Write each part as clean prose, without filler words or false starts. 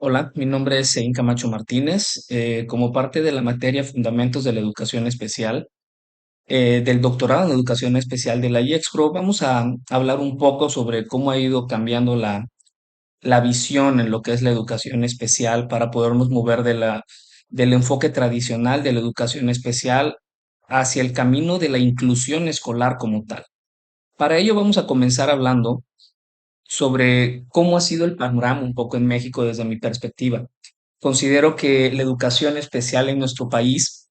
Hola, mi nombre es Sein Camacho Martínez. Como parte de la materia Fundamentos de la Educación Especial, del doctorado en Educación Especial de la IEXPRO, vamos a hablar un poco sobre cómo ha ido cambiando la visión en lo que es la educación especial para podernos mover del enfoque tradicional de la educación especial hacia el camino de la inclusión escolar como tal. Para ello vamos a comenzar hablando sobre cómo ha sido el panorama un poco en México desde mi perspectiva. Considero que la educación especial en nuestro país,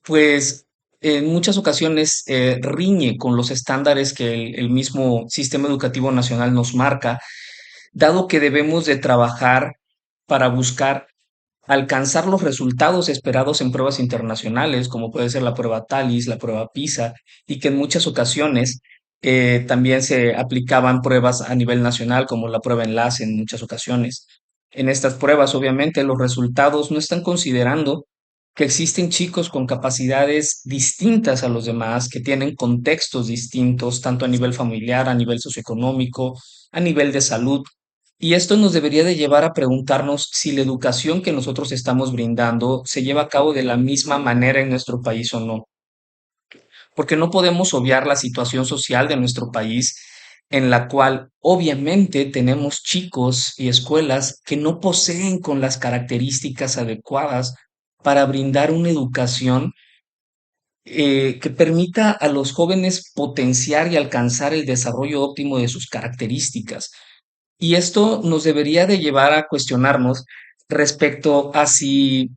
pues en muchas ocasiones riñe con los estándares que el mismo sistema educativo nacional nos marca, dado que debemos de trabajar para buscar alcanzar los resultados esperados en pruebas internacionales, como puede ser la prueba TALIS, la prueba PISA, y que en muchas ocasiones también se aplicaban pruebas a nivel nacional, como la prueba enlace en muchas ocasiones. En estas pruebas, obviamente, los resultados no están considerando que existen chicos con capacidades distintas a los demás, que tienen contextos distintos, tanto a nivel familiar, a nivel socioeconómico, a nivel de salud. Y esto nos debería de llevar a preguntarnos si la educación que nosotros estamos brindando se lleva a cabo de la misma manera en nuestro país o no, porque no podemos obviar la situación social de nuestro país en la cual obviamente tenemos chicos y escuelas que no poseen con las características adecuadas para brindar una educación que permita a los jóvenes potenciar y alcanzar el desarrollo óptimo de sus características. Y esto nos debería de llevar a cuestionarnos respecto a si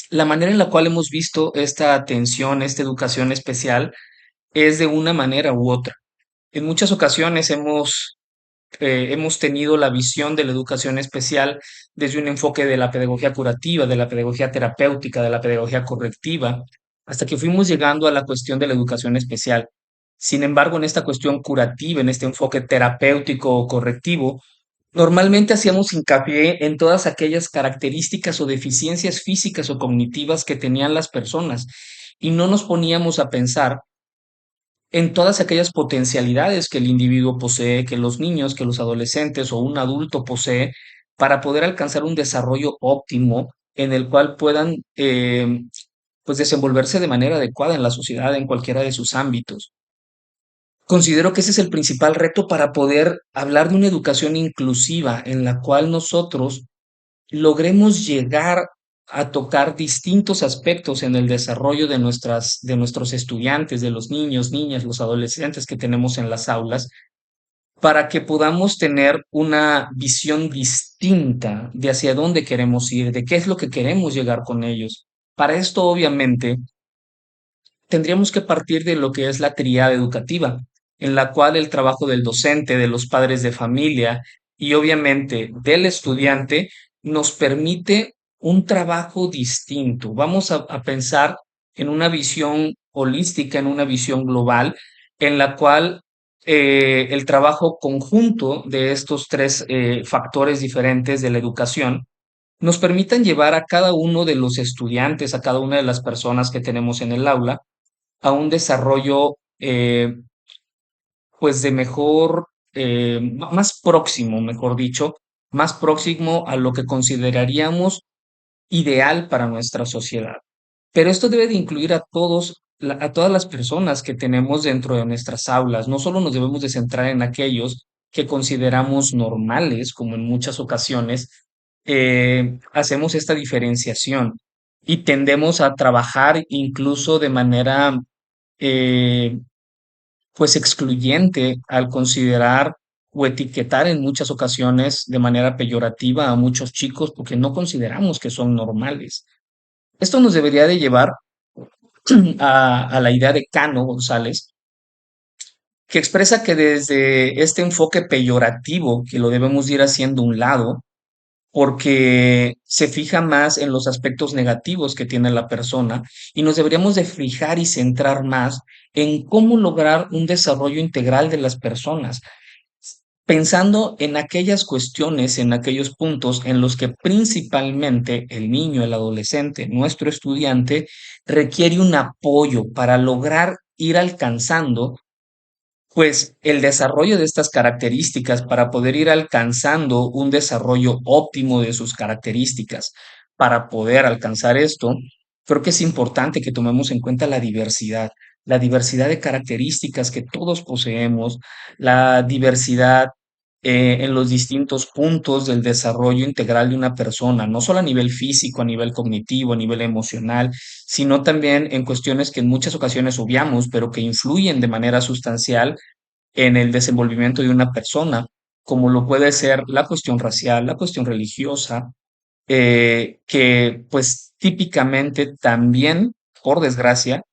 la manera en la cual hemos visto esta atención, esta educación especial, es de una manera u otra. En muchas ocasiones hemos tenido la visión de la educación especial desde un enfoque de la pedagogía curativa, de la pedagogía terapéutica, de la pedagogía correctiva, hasta que fuimos llegando a la cuestión de la educación especial. Sin embargo, en esta cuestión curativa, en este enfoque terapéutico o correctivo, normalmente hacíamos hincapié en todas aquellas características o deficiencias físicas o cognitivas que tenían las personas y no nos poníamos a pensar en todas aquellas potencialidades que el individuo posee, que los niños, que los adolescentes o un adulto posee para poder alcanzar un desarrollo óptimo en el cual puedan pues desenvolverse de manera adecuada en la sociedad en cualquiera de sus ámbitos. Considero que ese es el principal reto para poder hablar de una educación inclusiva en la cual nosotros logremos llegar a tocar distintos aspectos en el desarrollo de nuestros estudiantes, de los niños, niñas, los adolescentes que tenemos en las aulas, para que podamos tener una visión distinta de hacia dónde queremos ir, de qué es lo que queremos llegar con ellos. Para esto, obviamente, tendríamos que partir de lo que es la tríada educativa, en la cual el trabajo del docente, de los padres de familia y obviamente del estudiante nos permite un trabajo distinto. Vamos a pensar en una visión holística, en una visión global, en la cual el trabajo conjunto de estos tres factores diferentes de la educación nos permitan llevar a cada uno de los estudiantes, a cada una de las personas que tenemos en el aula, a un desarrollo pues de mejor, más próximo, mejor dicho, más próximo a lo que consideraríamos ideal para nuestra sociedad. Pero esto debe de incluir a todos, a todas las personas que tenemos dentro de nuestras aulas. No solo nos debemos de centrar en aquellos que consideramos normales, como en muchas ocasiones hacemos esta diferenciación y tendemos a trabajar incluso de manera eh, pues excluyente al considerar o etiquetar en muchas ocasiones de manera peyorativa a muchos chicos porque no consideramos que son normales. Esto nos debería de llevar a la idea de Cano González, que expresa que desde este enfoque peyorativo, que lo debemos ir haciendo a un lado, porque se fija más en los aspectos negativos que tiene la persona y nos deberíamos de fijar y centrar más en cómo lograr un desarrollo integral de las personas, pensando en aquellas cuestiones, en aquellos puntos en los que principalmente el niño, el adolescente, nuestro estudiante, requiere un apoyo para lograr ir alcanzando Pues el desarrollo de estas características para poder ir alcanzando un desarrollo óptimo de sus características. Para poder alcanzar esto, creo que es importante que tomemos en cuenta la diversidad de características que todos poseemos, la diversidad en los distintos puntos del desarrollo integral de una persona, no solo a nivel físico, a nivel cognitivo, a nivel emocional, sino también en cuestiones que en muchas ocasiones obviamos, pero que influyen de manera sustancial en el desenvolvimiento de una persona, como lo puede ser la cuestión racial, la cuestión religiosa, que pues típicamente también, por desgracia,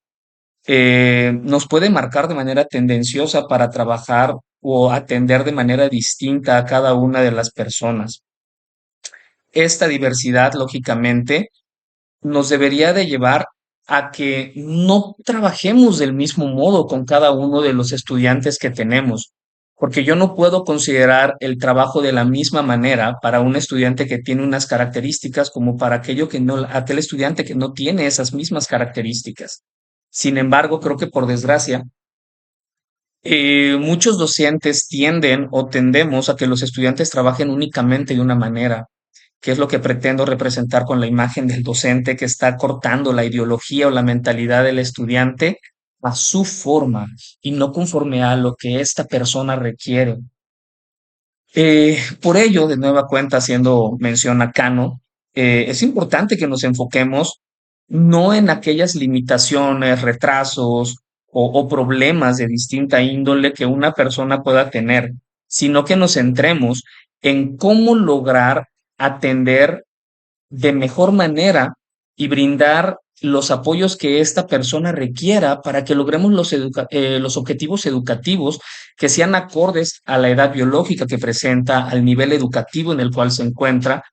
nos puede marcar de manera tendenciosa para trabajar o atender de manera distinta a cada una de las personas. Esta diversidad, lógicamente, nos debería de llevar a que no trabajemos del mismo modo con cada uno de los estudiantes que tenemos, porque yo no puedo considerar el trabajo de la misma manera para un estudiante que tiene unas características como para aquel estudiante que no tiene esas mismas características. Sin embargo, creo que por desgracia, muchos docentes tienden o tendemos a que los estudiantes trabajen únicamente de una manera, que es lo que pretendo representar con la imagen del docente que está cortando la ideología o la mentalidad del estudiante a su forma y no conforme a lo que esta persona requiere. Por ello, de nueva cuenta, haciendo mención a Cano, es importante que nos enfoquemos no en aquellas limitaciones, retrasos o problemas de distinta índole que una persona pueda tener, sino que nos centremos en cómo lograr atender de mejor manera y brindar los apoyos que esta persona requiera para que logremos los objetivos educativos que sean acordes a la edad biológica que presenta, al nivel educativo en el cual se encuentra,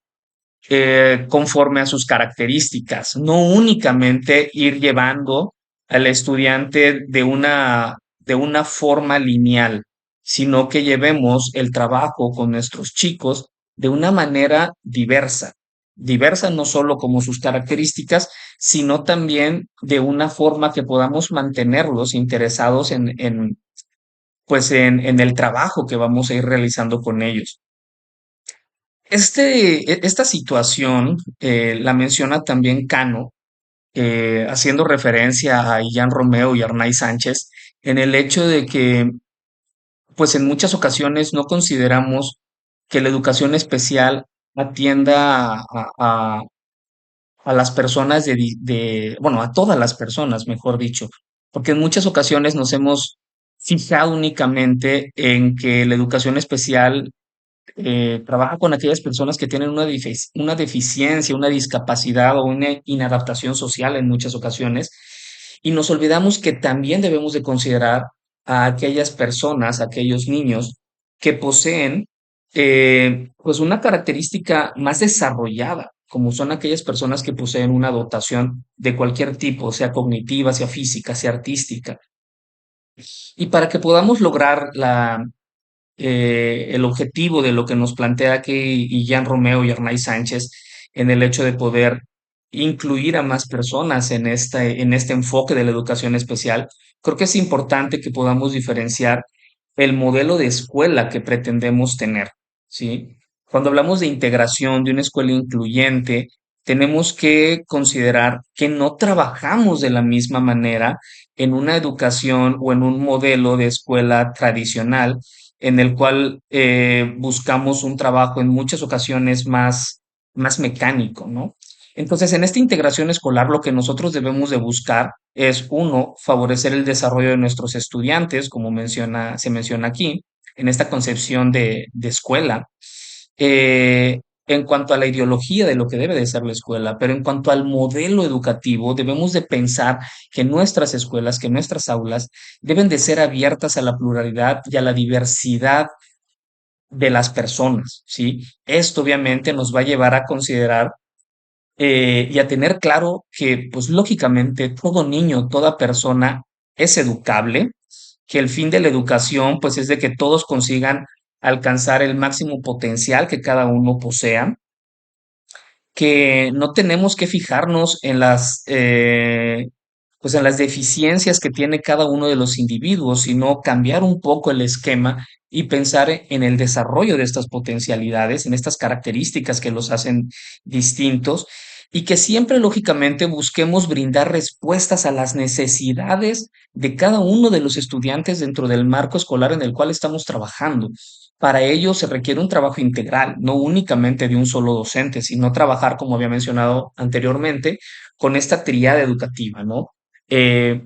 conforme a sus características, no únicamente ir llevando al estudiante de una forma lineal, sino que llevemos el trabajo con nuestros chicos de una manera diversa. Diversa no solo como sus características, sino también de una forma que podamos mantenerlos interesados en el trabajo que vamos a ir realizando con ellos. Esta situación la menciona también Cano, haciendo referencia a Illán Romeo y Arnay Sánchez, en el hecho de que, pues en muchas ocasiones no consideramos que la educación especial atienda a las personas bueno, a todas las personas, mejor dicho, porque en muchas ocasiones nos hemos fijado únicamente en que la educación especial trabaja con aquellas personas que tienen una deficiencia, una discapacidad o una inadaptación social en muchas ocasiones, y nos olvidamos que también debemos de considerar a aquellas personas, a aquellos niños que poseen pues una característica más desarrollada, como son aquellas personas que poseen una dotación de cualquier tipo, sea cognitiva, sea física, sea artística. Y para que podamos lograr el objetivo de lo que nos plantea aquí Jan Romeo y Arnay Sánchez en el hecho de poder incluir a más personas en este enfoque de la educación especial, creo que es importante que podamos diferenciar el modelo de escuela que pretendemos tener, ¿sí? Cuando hablamos de integración, de una escuela incluyente, tenemos que considerar que no trabajamos de la misma manera en una educación o en un modelo de escuela tradicional en el cual buscamos un trabajo en muchas ocasiones más mecánico, ¿no? Entonces, en esta integración escolar, lo que nosotros debemos de buscar es, uno, favorecer el desarrollo de nuestros estudiantes, como se menciona aquí, en esta concepción de escuela, en cuanto a la ideología de lo que debe de ser la escuela, pero en cuanto al modelo educativo, debemos de pensar que nuestras escuelas, que nuestras aulas deben de ser abiertas a la pluralidad y a la diversidad de las personas, ¿sí? Esto obviamente nos va a llevar a considerar y a tener claro que, pues lógicamente, todo niño, toda persona es educable, que el fin de la educación, pues es de que todos consigan alcanzar el máximo potencial que cada uno posea, que no tenemos que fijarnos pues en las deficiencias que tiene cada uno de los individuos, sino cambiar un poco el esquema y pensar en el desarrollo de estas potencialidades, en estas características que los hacen distintos y que siempre lógicamente busquemos brindar respuestas a las necesidades de cada uno de los estudiantes dentro del marco escolar en el cual estamos trabajando. Para ello se requiere un trabajo integral, no únicamente de un solo docente, sino trabajar, como había mencionado anteriormente, con esta tríada educativa, ¿no? Eh,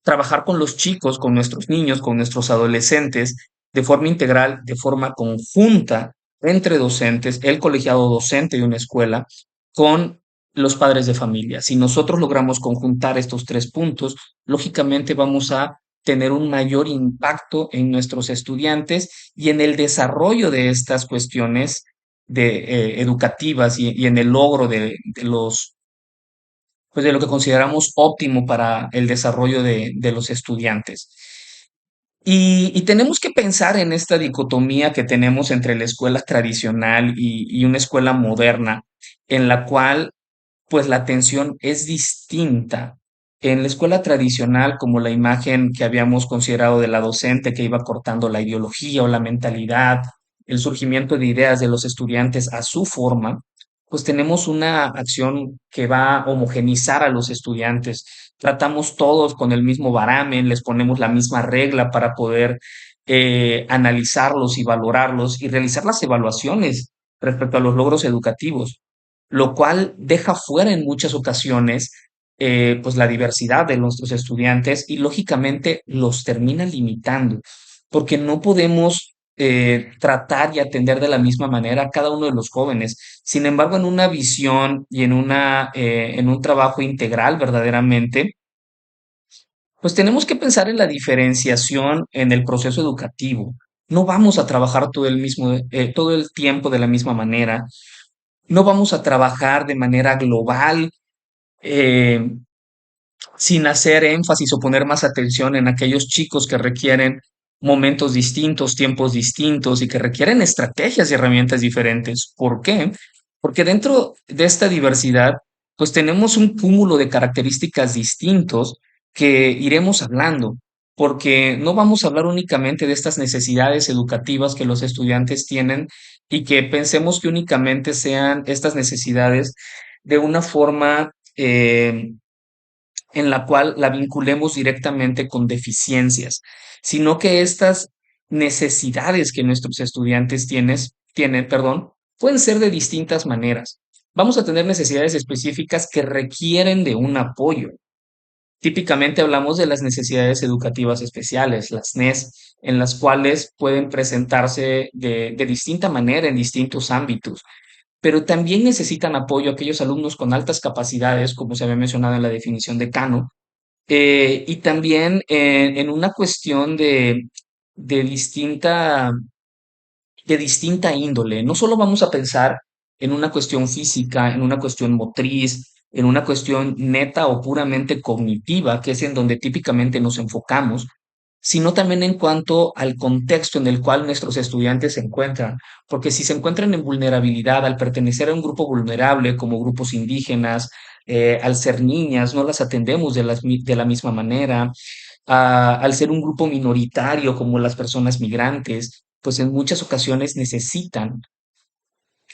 Trabajar con los chicos, con nuestros niños, con nuestros adolescentes, de forma integral, de forma conjunta, entre docentes, el colegiado docente de una escuela, con los padres de familia. Si nosotros logramos conjuntar estos tres puntos, lógicamente vamos a tener un mayor impacto en nuestros estudiantes y en el desarrollo de estas cuestiones educativas y en el logro de los pues de lo que consideramos óptimo para el desarrollo de los estudiantes. Y tenemos que pensar en esta dicotomía que tenemos entre la escuela tradicional y una escuela moderna, en la cual pues la atención es distinta. En la escuela tradicional, como la imagen que habíamos considerado de la docente que iba cortando la ideología o la mentalidad, el surgimiento de ideas de los estudiantes a su forma, pues tenemos una acción que va a homogenizar a los estudiantes. Tratamos todos con el mismo baramen, les ponemos la misma regla para poder analizarlos y valorarlos y realizar las evaluaciones respecto a los logros educativos, lo cual deja fuera en muchas ocasiones pues la diversidad de nuestros estudiantes y lógicamente los termina limitando, porque no podemos tratar y atender de la misma manera a cada uno de los jóvenes. Sin embargo, en una visión y en un trabajo integral verdaderamente, pues tenemos que pensar en la diferenciación en el proceso educativo. No vamos a trabajar todo el tiempo de la misma manera. No vamos a trabajar de manera global, eh, sin hacer énfasis o poner más atención en aquellos chicos que requieren momentos distintos, tiempos distintos y que requieren estrategias y herramientas diferentes. ¿Por qué? Porque dentro de esta diversidad, pues tenemos un cúmulo de características distintos que iremos hablando, porque no vamos a hablar únicamente de estas necesidades educativas que los estudiantes tienen y que pensemos que únicamente sean estas necesidades de una forma en la cual la vinculemos directamente con deficiencias, sino que estas necesidades que nuestros estudiantes tienen, pueden ser de distintas maneras. Vamos a tener necesidades específicas que requieren de un apoyo. Típicamente hablamos de las necesidades educativas especiales, las NES, en las cuales pueden presentarse de distinta manera en distintos ámbitos, pero también necesitan apoyo aquellos alumnos con altas capacidades, como se había mencionado en la definición de Kano, y también en una cuestión de distinta, de distinta índole. No solo vamos a pensar en una cuestión física, en una cuestión motriz, en una cuestión neta o puramente cognitiva, que es en donde típicamente nos enfocamos, sino también en cuanto al contexto en el cual nuestros estudiantes se encuentran. Porque si se encuentran en vulnerabilidad, al pertenecer a un grupo vulnerable como grupos indígenas, al ser niñas, no las atendemos de la misma manera. Al ser un grupo minoritario como las personas migrantes, pues en muchas ocasiones necesitan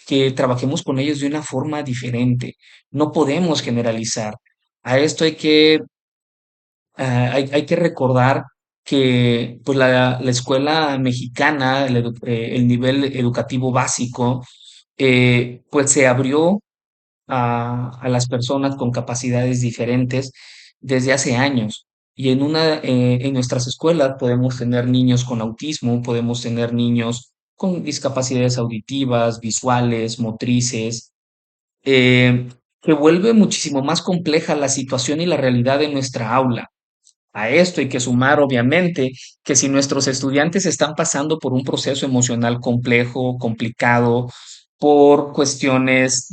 que trabajemos con ellos de una forma diferente. No podemos generalizar. A esto hay que recordar que pues la escuela mexicana, el nivel educativo básico, pues se abrió a las personas con capacidades diferentes desde hace años. Y en nuestras escuelas podemos tener niños con autismo, podemos tener niños con discapacidades auditivas, visuales, motrices, eh, que vuelve muchísimo más compleja la situación y la realidad de nuestra aula. A esto hay que sumar, obviamente, que si nuestros estudiantes están pasando por un proceso emocional complejo, complicado, por cuestiones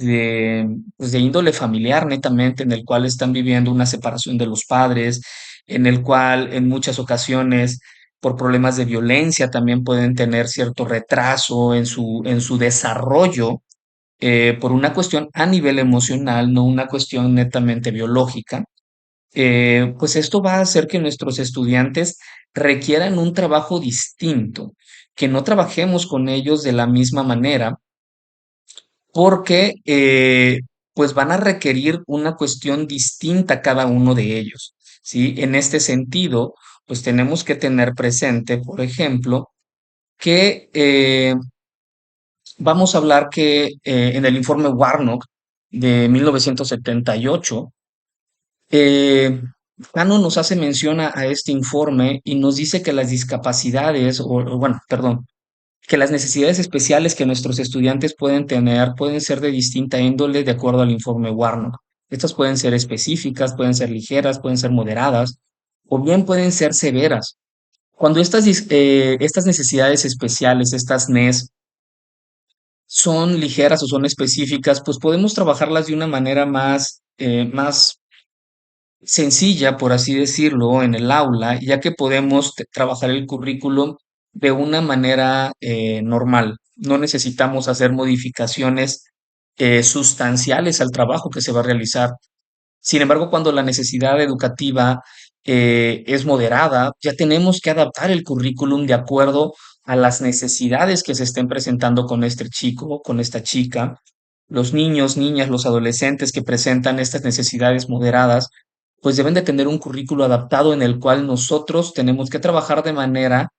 pues, de índole familiar, netamente, en el cual están viviendo una separación de los padres, en el cual en muchas ocasiones, por problemas de violencia, también pueden tener cierto retraso en su desarrollo, por una cuestión a nivel emocional, no una cuestión netamente biológica, pues esto va a hacer que nuestros estudiantes requieran un trabajo distinto, que no trabajemos con ellos de la misma manera, porque pues van a requerir una cuestión distinta cada uno de ellos, ¿sí? En este sentido, pues tenemos que tener presente, por ejemplo, que vamos a hablar que en el informe Warnock de 1978, eh, Cano nos hace mención a este informe y nos dice que las discapacidades, bueno, perdón, que las necesidades especiales que nuestros estudiantes pueden tener pueden ser de distinta índole de acuerdo al informe Warnock. Estas pueden ser específicas, pueden ser ligeras, pueden ser moderadas o bien pueden ser severas. Cuando estas necesidades especiales, estas NES, son ligeras o son específicas, pues podemos trabajarlas de una manera más sencilla, por así decirlo, en el aula, ya que podemos trabajar el currículum de una manera normal. No necesitamos hacer modificaciones sustanciales al trabajo que se va a realizar. Sin embargo, cuando la necesidad educativa es moderada, ya tenemos que adaptar el currículum de acuerdo a las necesidades que se estén presentando con este chico, con esta chica. Los niños, niñas, los adolescentes que presentan estas necesidades moderadas, pues deben de tener un currículo adaptado en el cual nosotros tenemos que trabajar de manera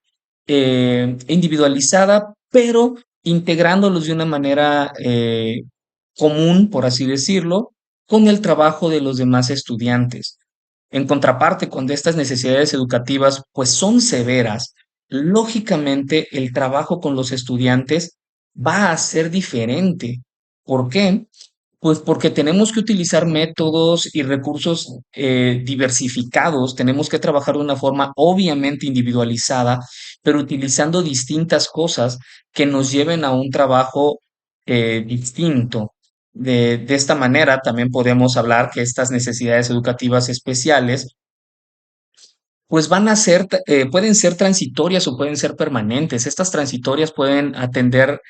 individualizada, pero integrándolos de una manera común, por así decirlo, con el trabajo de los demás estudiantes. En contraparte, cuando estas necesidades educativas pues son severas, lógicamente el trabajo con los estudiantes va a ser diferente. ¿Por qué? Pues porque tenemos que utilizar métodos y recursos diversificados, tenemos que trabajar de una forma obviamente individualizada, pero utilizando distintas cosas que nos lleven a un trabajo distinto. De esta manera también podemos hablar que estas necesidades educativas especiales pues van a ser, pueden ser transitorias o pueden ser permanentes. Estas transitorias pueden atender,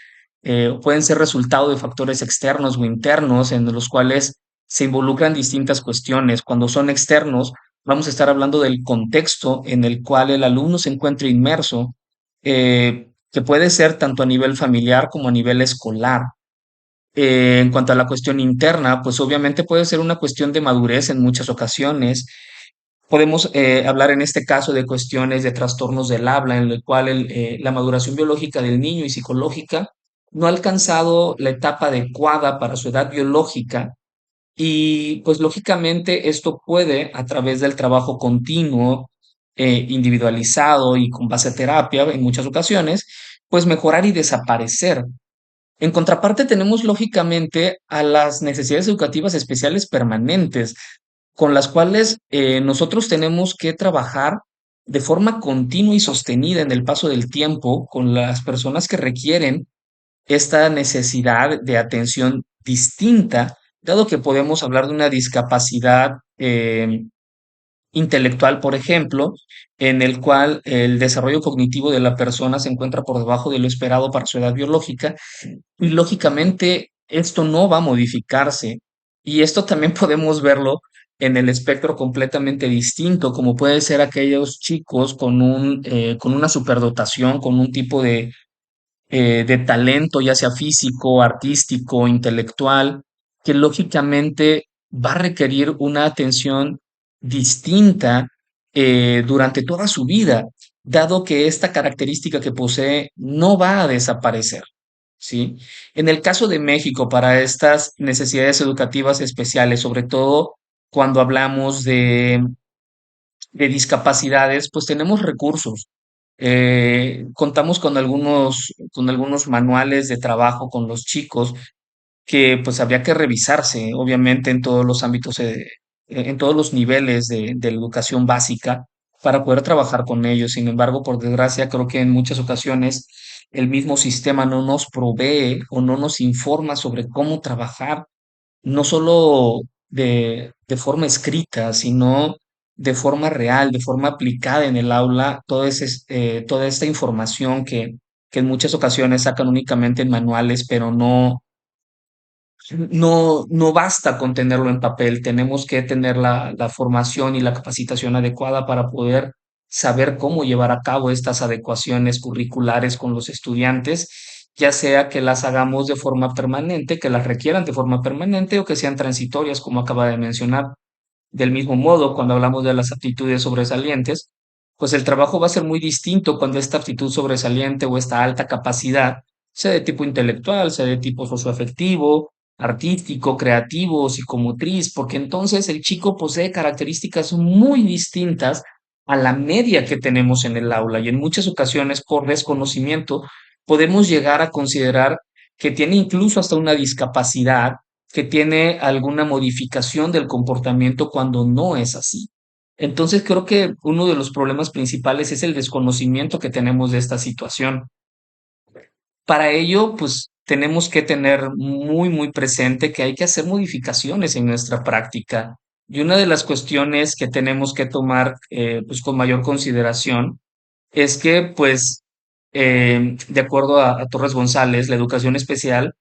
pueden ser resultado de factores externos o internos en los cuales se involucran distintas cuestiones. Cuando son externos, vamos a estar hablando del contexto en el cual el alumno se encuentra inmerso, que puede ser tanto a nivel familiar como a nivel escolar. En cuanto a la cuestión interna, pues obviamente puede ser una cuestión de madurez en muchas ocasiones. Podemos hablar en este caso de cuestiones de trastornos del habla, en el cual la maduración biológica del niño y psicológica no ha alcanzado la etapa adecuada para su edad biológica y pues lógicamente esto puede a través del trabajo continuo, individualizado y con base a terapia en muchas ocasiones, pues mejorar y desaparecer. En contraparte tenemos lógicamente a las necesidades educativas especiales permanentes, con las cuales nosotros tenemos que trabajar de forma continua y sostenida en el paso del tiempo con las personas que requieren esta necesidad de atención distinta, dado que podemos hablar de una discapacidad intelectual, por ejemplo, en el cual el desarrollo cognitivo de la persona se encuentra por debajo de lo esperado para su edad biológica y lógicamente esto no va a modificarse. Y esto también podemos verlo en el espectro completamente distinto, como puede ser aquellos chicos con una superdotación, con un tipo de talento, ya sea físico, artístico, intelectual, que lógicamente va a requerir una atención distinta durante toda su vida, dado que esta característica que posee no va a desaparecer. ¿Sí? En el caso de México, para estas necesidades educativas especiales, sobre todo cuando hablamos de discapacidades, pues tenemos recursos. Contamos con algunos manuales de trabajo con los chicos que pues habría que revisarse, obviamente, en todos los ámbitos, en todos los niveles de la educación básica para poder trabajar con ellos. Sin embargo, por desgracia, creo que en muchas ocasiones el mismo sistema no nos provee o no nos informa sobre cómo trabajar no solo de forma escrita, sino de forma real, de forma aplicada en el aula, toda esta información que en muchas ocasiones sacan únicamente en manuales, pero No basta con tenerlo en papel, tenemos que tener la formación y la capacitación adecuada para poder saber cómo llevar a cabo estas adecuaciones curriculares con los estudiantes, ya sea que las hagamos de forma permanente, que las requieran de forma permanente o que sean transitorias, como acaba de mencionar. Del mismo modo, cuando hablamos de las aptitudes sobresalientes, pues el trabajo va a ser muy distinto cuando esta aptitud sobresaliente o esta alta capacidad sea de tipo intelectual, sea de tipo socioafectivo, artístico, creativo, psicomotriz, porque entonces el chico posee características muy distintas a la media que tenemos en el aula y en muchas ocasiones por desconocimiento podemos llegar a considerar que tiene incluso hasta una discapacidad, que tiene alguna modificación del comportamiento cuando no es así. Entonces creo que uno de los problemas principales es el desconocimiento que tenemos de esta situación. Para ello, pues tenemos que tener muy presente que hay que hacer modificaciones en nuestra práctica. Y una de las cuestiones que tenemos que tomar pues con mayor consideración es que pues de acuerdo a Torres González, la educación especial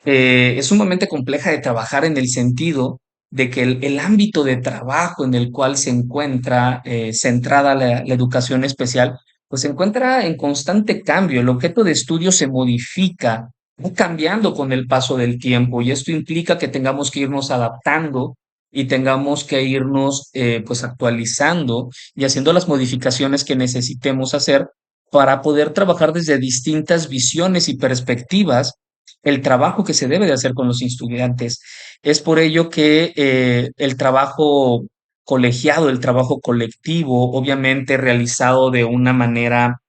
es sumamente compleja de trabajar en el sentido de que el ámbito de trabajo en el cual se encuentra centrada la educación especial, pues se encuentra en constante cambio. El objeto de estudio se modifica, va cambiando con el paso del tiempo y esto implica que tengamos que irnos adaptando y tengamos que irnos pues actualizando y haciendo las modificaciones que necesitemos hacer para poder trabajar desde distintas visiones y perspectivas el trabajo que se debe de hacer con los estudiantes. Es por ello que el trabajo colegiado, el trabajo colectivo, obviamente realizado de una manera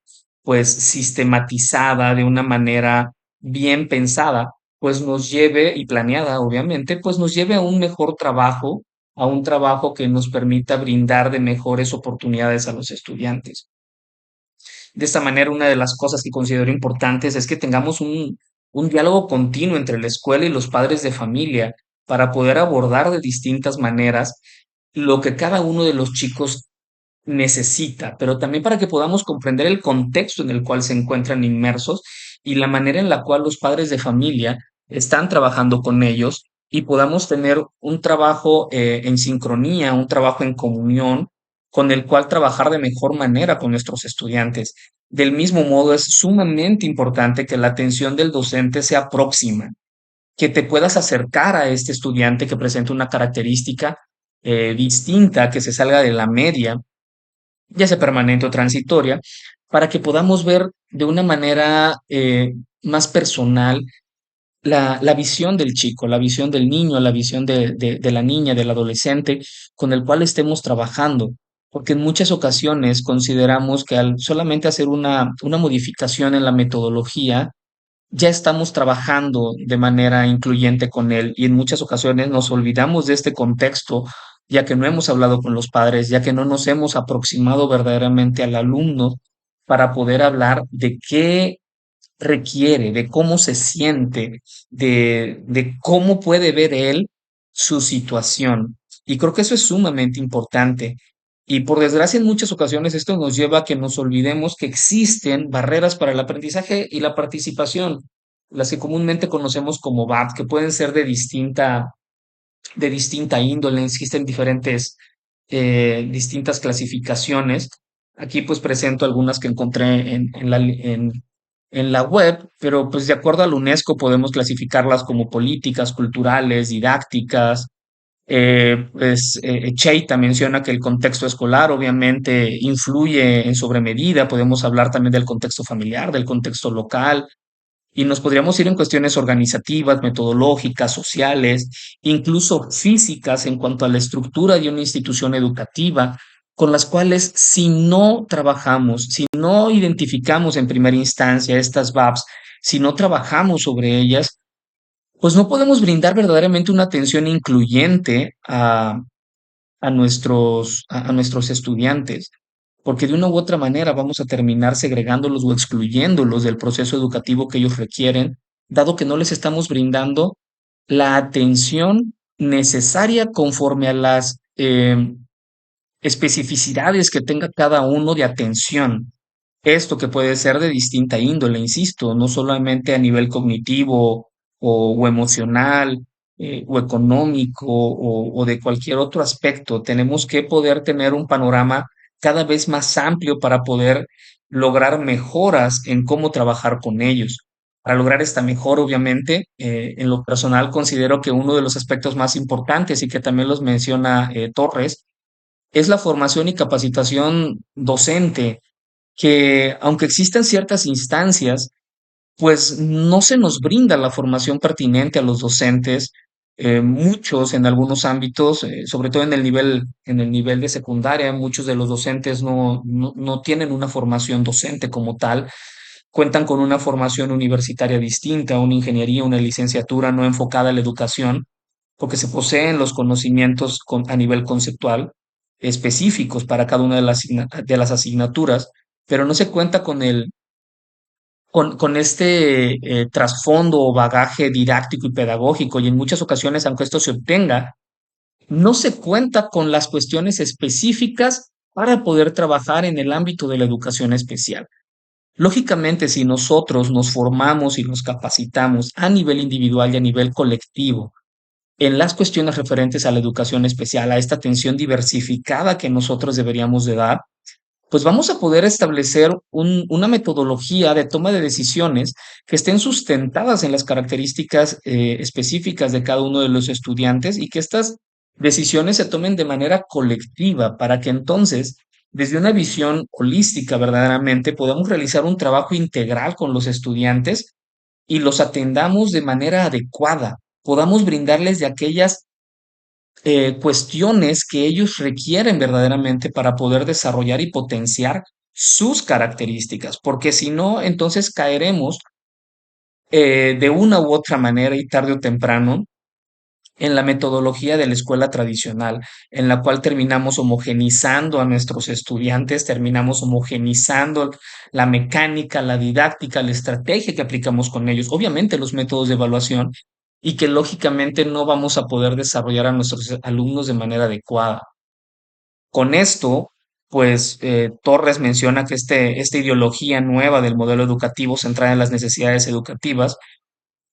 pues sistematizada, de una manera bien pensada, pues nos lleve y planeada, obviamente, pues nos lleve a un mejor trabajo, a un trabajo que nos permita brindar de mejores oportunidades a los estudiantes. De esta manera, una de las cosas que considero importantes es que tengamos un diálogo continuo entre la escuela y los padres de familia para poder abordar de distintas maneras lo que cada uno de los chicos necesita, pero también para que podamos comprender el contexto en el cual se encuentran inmersos y la manera en la cual los padres de familia están trabajando con ellos y podamos tener un trabajo en sincronía, un trabajo en comunión con el cual trabajar de mejor manera con nuestros estudiantes. Del mismo modo, es sumamente importante que la atención del docente sea próxima, que te puedas acercar a este estudiante que presenta una característica distinta, que se salga de la media, ya sea permanente o transitoria, para que podamos ver de una manera más personal la visión del chico, la visión del niño, la visión de la niña, del adolescente con el cual estemos trabajando. Porque en muchas ocasiones consideramos que al solamente hacer una modificación en la metodología, ya estamos trabajando de manera incluyente con él y en muchas ocasiones nos olvidamos de este contexto, ya que no hemos hablado con los padres, ya que no nos hemos aproximado verdaderamente al alumno para poder hablar de qué requiere, de cómo se siente, de cómo puede ver él su situación. Y creo que eso es sumamente importante. Y por desgracia, en muchas ocasiones esto nos lleva a que nos olvidemos que existen barreras para el aprendizaje y la participación, las que comúnmente conocemos como BAP, que pueden ser de distinta índole, existen distintas clasificaciones. Aquí pues presento algunas que encontré en la web, pero pues de acuerdo a la UNESCO podemos clasificarlas como políticas, culturales, didácticas. Cheita menciona que el contexto escolar obviamente influye en sobremedida, podemos hablar también del contexto familiar, del contexto local, y nos podríamos ir en cuestiones organizativas, metodológicas, sociales, incluso físicas en cuanto a la estructura de una institución educativa, con las cuales si no trabajamos, si no identificamos en primera instancia estas VAPs, si no trabajamos sobre ellas, pues no podemos brindar verdaderamente una atención incluyente a nuestros estudiantes, porque de una u otra manera vamos a terminar segregándolos o excluyéndolos del proceso educativo que ellos requieren, dado que no les estamos brindando la atención necesaria conforme a las especificidades que tenga cada uno de atención. Esto que puede ser de distinta índole, insisto, no solamente a nivel cognitivo o emocional, o económico, o de cualquier otro aspecto. Tenemos que poder tener un panorama cada vez más amplio para poder lograr mejoras en cómo trabajar con ellos. Para lograr esta mejora, obviamente, en lo personal considero que uno de los aspectos más importantes y que también los menciona Torres es la formación y capacitación docente, que aunque existan ciertas instancias, pues no se nos brinda la formación pertinente a los docentes. Muchos en algunos ámbitos, sobre todo en el nivel de secundaria, muchos de los docentes no tienen una formación docente como tal, cuentan con una formación universitaria distinta, una ingeniería, una licenciatura no enfocada a la educación, porque se poseen los conocimientos a nivel conceptual específicos para cada una de de las asignaturas, pero no se cuenta con este trasfondo o bagaje didáctico y pedagógico, y en muchas ocasiones, aunque esto se obtenga, no se cuenta con las cuestiones específicas para poder trabajar en el ámbito de la educación especial. Lógicamente, si nosotros nos formamos y nos capacitamos a nivel individual y a nivel colectivo en las cuestiones referentes a la educación especial, a esta atención diversificada que nosotros deberíamos de dar, pues vamos a poder establecer una metodología de toma de decisiones que estén sustentadas en las características específicas de cada uno de los estudiantes y que estas decisiones se tomen de manera colectiva para que entonces, desde una visión holística verdaderamente, podamos realizar un trabajo integral con los estudiantes y los atendamos de manera adecuada, podamos brindarles de aquellas cuestiones que ellos requieren verdaderamente para poder desarrollar y potenciar sus características, porque si no, entonces caeremos de una u otra manera y tarde o temprano en la metodología de la escuela tradicional, en la cual terminamos homogenizando a nuestros estudiantes, terminamos homogenizando la mecánica, la didáctica, la estrategia que aplicamos con ellos, obviamente los métodos de evaluación, y que lógicamente no vamos a poder desarrollar a nuestros alumnos de manera adecuada. Con esto, pues Torres menciona que esta ideología nueva del modelo educativo centrada en las necesidades educativas,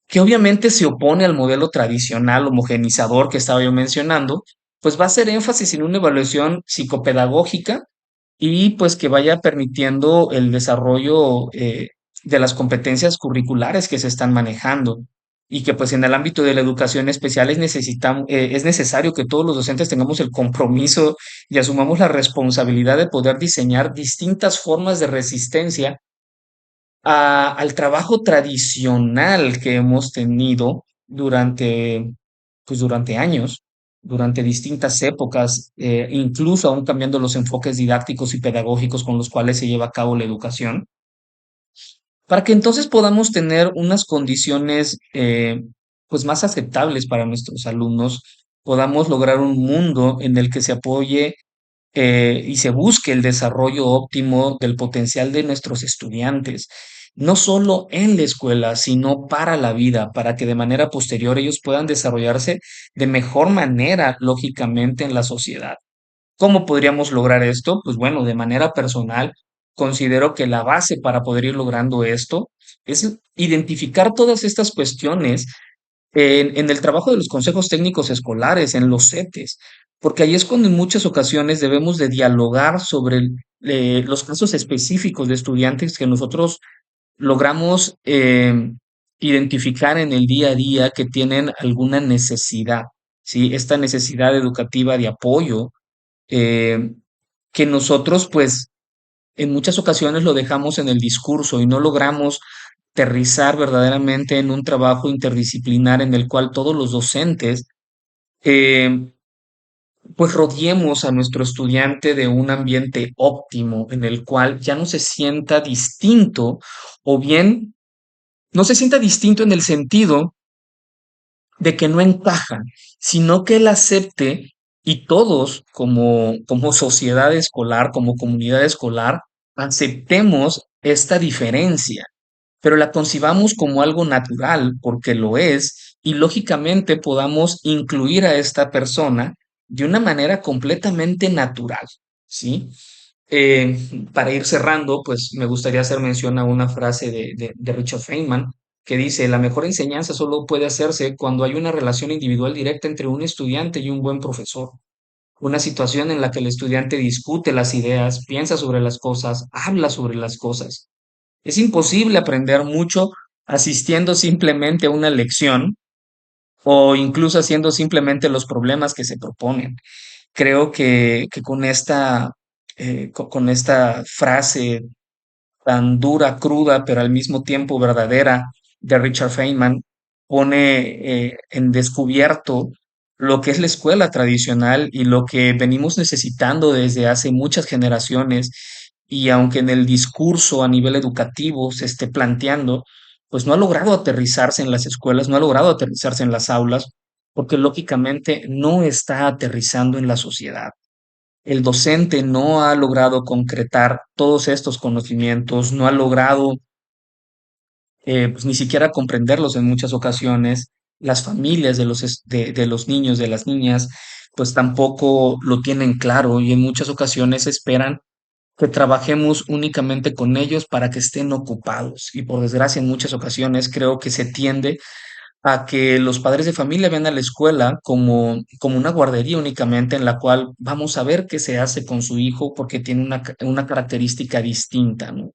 que obviamente se opone al modelo tradicional homogenizador que estaba yo mencionando, pues va a hacer énfasis en una evaluación psicopedagógica y pues que vaya permitiendo el desarrollo de las competencias curriculares que se están manejando y que pues en el ámbito de la educación especial es necesario que todos los docentes tengamos el compromiso y asumamos la responsabilidad de poder diseñar distintas formas de resistencia al trabajo tradicional que hemos tenido durante años, durante distintas épocas, incluso aún cambiando los enfoques didácticos y pedagógicos con los cuales se lleva a cabo la educación, para que entonces podamos tener unas condiciones pues más aceptables para nuestros alumnos, podamos lograr un mundo en el que se apoye y se busque el desarrollo óptimo del potencial de nuestros estudiantes, no solo en la escuela, sino para la vida, para que de manera posterior ellos puedan desarrollarse de mejor manera, lógicamente, en la sociedad. ¿Cómo podríamos lograr esto? Pues bueno, de manera personal, considero que la base para poder ir logrando esto es identificar todas estas cuestiones en el trabajo de los consejos técnicos escolares, en los CETES, porque ahí es cuando en muchas ocasiones debemos de dialogar sobre los casos específicos de estudiantes que nosotros logramos identificar en el día a día que tienen alguna necesidad, ¿sí? Esta necesidad educativa de apoyo eh, que nosotros pues en muchas ocasiones lo dejamos en el discurso y no logramos aterrizar verdaderamente en un trabajo interdisciplinar en el cual todos los docentes eh, pues rodeemos a nuestro estudiante de un ambiente óptimo en el cual ya no se sienta distinto o bien no se sienta distinto en el sentido de que no encajan, sino que él acepte y todos como sociedad escolar, como comunidad escolar, aceptemos esta diferencia, pero la concibamos como algo natural, porque lo es, y lógicamente podamos incluir a esta persona de una manera completamente natural, ¿sí? Para ir cerrando, pues me gustaría hacer mención a una frase de Richard Feynman, que dice, la mejor enseñanza solo puede hacerse cuando hay una relación individual directa entre un estudiante y un buen profesor. Una situación en la que el estudiante discute las ideas, piensa sobre las cosas, habla sobre las cosas. Es imposible aprender mucho asistiendo simplemente a una lección o incluso haciendo simplemente los problemas que se proponen. Creo que con esta frase tan dura, cruda, pero al mismo tiempo verdadera de Richard Feynman, pone en descubierto lo que es la escuela tradicional y lo que venimos necesitando desde hace muchas generaciones. Y aunque en el discurso a nivel educativo se esté planteando, pues no ha logrado aterrizarse en las escuelas, no ha logrado aterrizarse en las aulas, porque lógicamente no está aterrizando en la sociedad. El docente no ha logrado concretar todos estos conocimientos, no ha logrado pues, ni siquiera comprenderlos en muchas ocasiones. Las familias de los niños, de las niñas, pues tampoco lo tienen claro y en muchas ocasiones esperan que trabajemos únicamente con ellos para que estén ocupados. Y por desgracia, en muchas ocasiones creo que se tiende a que los padres de familia vean a la escuela como una guardería únicamente en la cual vamos a ver qué se hace con su hijo porque tiene una característica distinta, ¿no?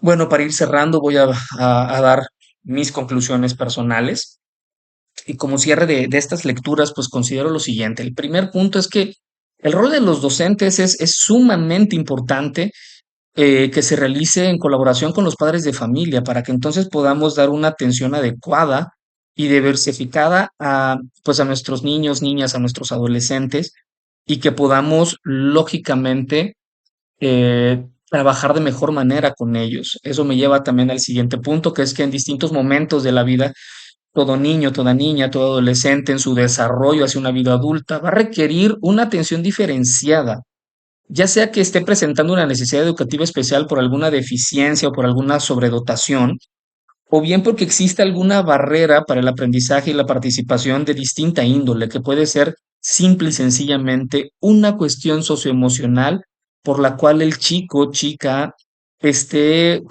Bueno, para ir cerrando, voy a dar mis conclusiones personales y como cierre de estas lecturas, pues considero lo siguiente. El primer punto es que el rol de los docentes es sumamente importante que se realice en colaboración con los padres de familia para que entonces podamos dar una atención adecuada y diversificada pues a nuestros niños, niñas, a nuestros adolescentes y que podamos lógicamente trabajar de mejor manera con ellos. Eso me lleva también al siguiente punto, que es que en distintos momentos de la vida, todo niño, toda niña, todo adolescente en su desarrollo hacia una vida adulta va a requerir una atención diferenciada, ya sea que esté presentando una necesidad educativa especial por alguna deficiencia o por alguna sobredotación, o bien porque existe alguna barrera para el aprendizaje y la participación de distinta índole, que puede ser simple y sencillamente una cuestión socioemocional por la cual el chico, chica, esté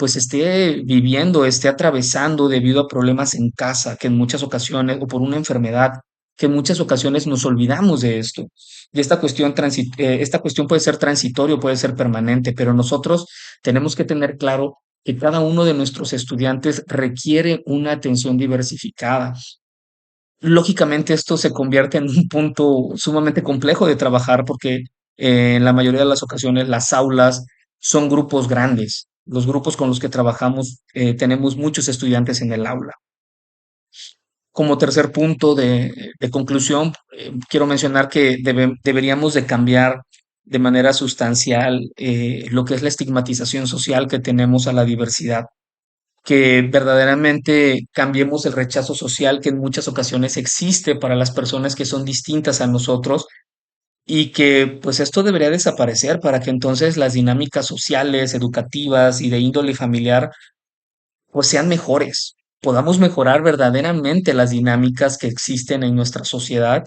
viviendo, esté atravesando debido a problemas en casa, que en muchas ocasiones, o por una enfermedad, que en muchas ocasiones nos olvidamos de esto. Y esta cuestión puede ser transitorio, puede ser permanente, pero nosotros tenemos que tener claro que cada uno de nuestros estudiantes requiere una atención diversificada. Lógicamente, esto se convierte en un punto sumamente complejo de trabajar porque en la mayoría de las ocasiones las aulas son grupos grandes. Los grupos con los que trabajamos tenemos muchos estudiantes en el aula. Como tercer punto de conclusión, quiero mencionar que deberíamos de cambiar de manera sustancial lo que es la estigmatización social que tenemos a la diversidad, que verdaderamente cambiemos el rechazo social que en muchas ocasiones existe para las personas que son distintas a nosotros y que pues esto debería desaparecer para que entonces las dinámicas sociales, educativas y de índole familiar pues sean mejores, podamos mejorar verdaderamente las dinámicas que existen en nuestra sociedad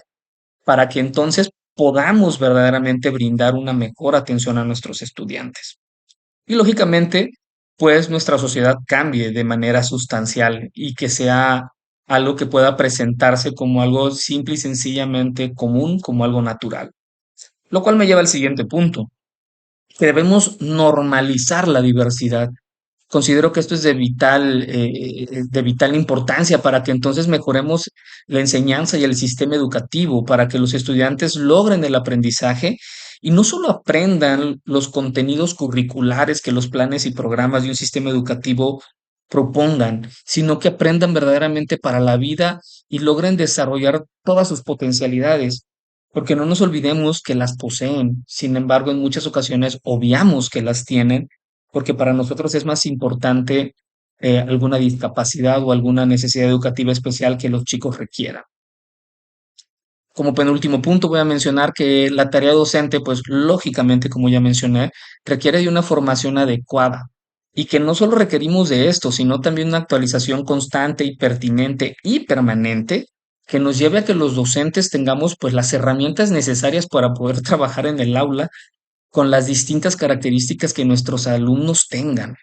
para que entonces podamos verdaderamente brindar una mejor atención a nuestros estudiantes. Y lógicamente, pues nuestra sociedad cambie de manera sustancial y que sea algo que pueda presentarse como algo simple y sencillamente común, como algo natural. Lo cual me lleva al siguiente punto, que debemos normalizar la diversidad. Considero que esto es de vital importancia para que entonces mejoremos la enseñanza y el sistema educativo, para que los estudiantes logren el aprendizaje y no solo aprendan los contenidos curriculares que los planes y programas de un sistema educativo propongan, sino que aprendan verdaderamente para la vida y logren desarrollar todas sus potencialidades, porque no nos olvidemos que las poseen. Sin embargo, en muchas ocasiones obviamos que las tienen porque para nosotros es más importante alguna discapacidad o alguna necesidad educativa especial que los chicos requieran. Como penúltimo punto, voy a mencionar que la tarea docente, pues lógicamente, como ya mencioné, requiere de una formación adecuada y que no solo requerimos de esto, sino también una actualización constante y pertinente y permanente que nos lleve a que los docentes tengamos pues las herramientas necesarias para poder trabajar en el aula con las distintas características que nuestros alumnos tengan.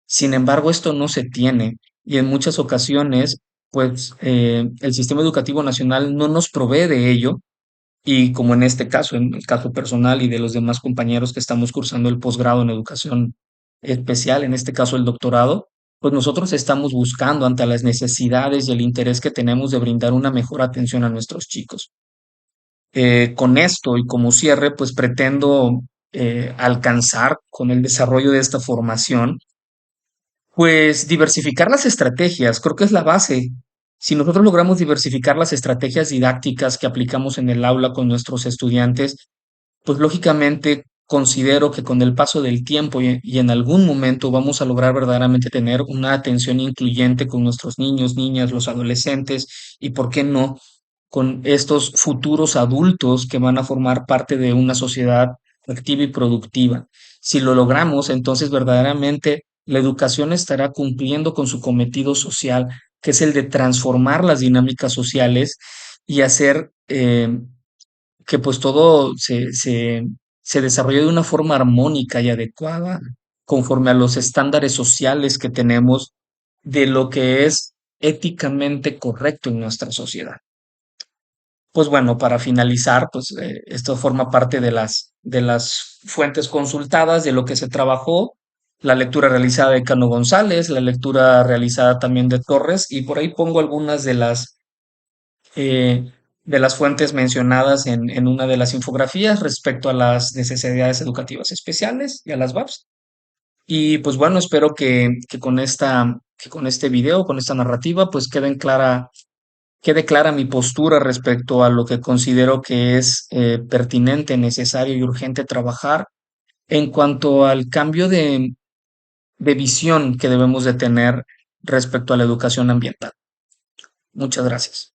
Sin embargo, esto no se tiene. y en muchas ocasiones, pues el sistema educativo nacional no nos provee de ello y como en este caso, en el caso personal y de los demás compañeros que estamos cursando el posgrado en educación especial, en este caso el doctorado, pues nosotros estamos buscando ante las necesidades y el interés que tenemos de brindar una mejor atención a nuestros chicos. Con esto y como cierre, pues pretendo alcanzar con el desarrollo de esta formación pues diversificar las estrategias, creo que es la base. Si nosotros logramos diversificar las estrategias didácticas que aplicamos en el aula con nuestros estudiantes, pues lógicamente considero que con el paso del tiempo y en algún momento vamos a lograr verdaderamente tener una atención incluyente con nuestros niños, niñas, los adolescentes y, ¿por qué no?, con estos futuros adultos que van a formar parte de una sociedad activa y productiva. Si lo logramos, entonces verdaderamente la educación estará cumpliendo con su cometido social, que es el de transformar las dinámicas sociales y hacer que pues todo se desarrolle de una forma armónica y adecuada conforme a los estándares sociales que tenemos de lo que es éticamente correcto en nuestra sociedad. Pues bueno, para finalizar, pues esto forma parte de las fuentes consultadas, de lo que se trabajó, la lectura realizada de Cano González, la lectura realizada también de Torres, y por ahí pongo algunas de las fuentes mencionadas en una de las infografías respecto a las necesidades educativas especiales y a las VAPS. Y pues bueno, espero que con este video, con esta narrativa, pues quede clara mi postura respecto a lo que considero que es pertinente, necesario y urgente trabajar en cuanto al cambio de visión que debemos de tener respecto a la educación ambiental. Muchas gracias.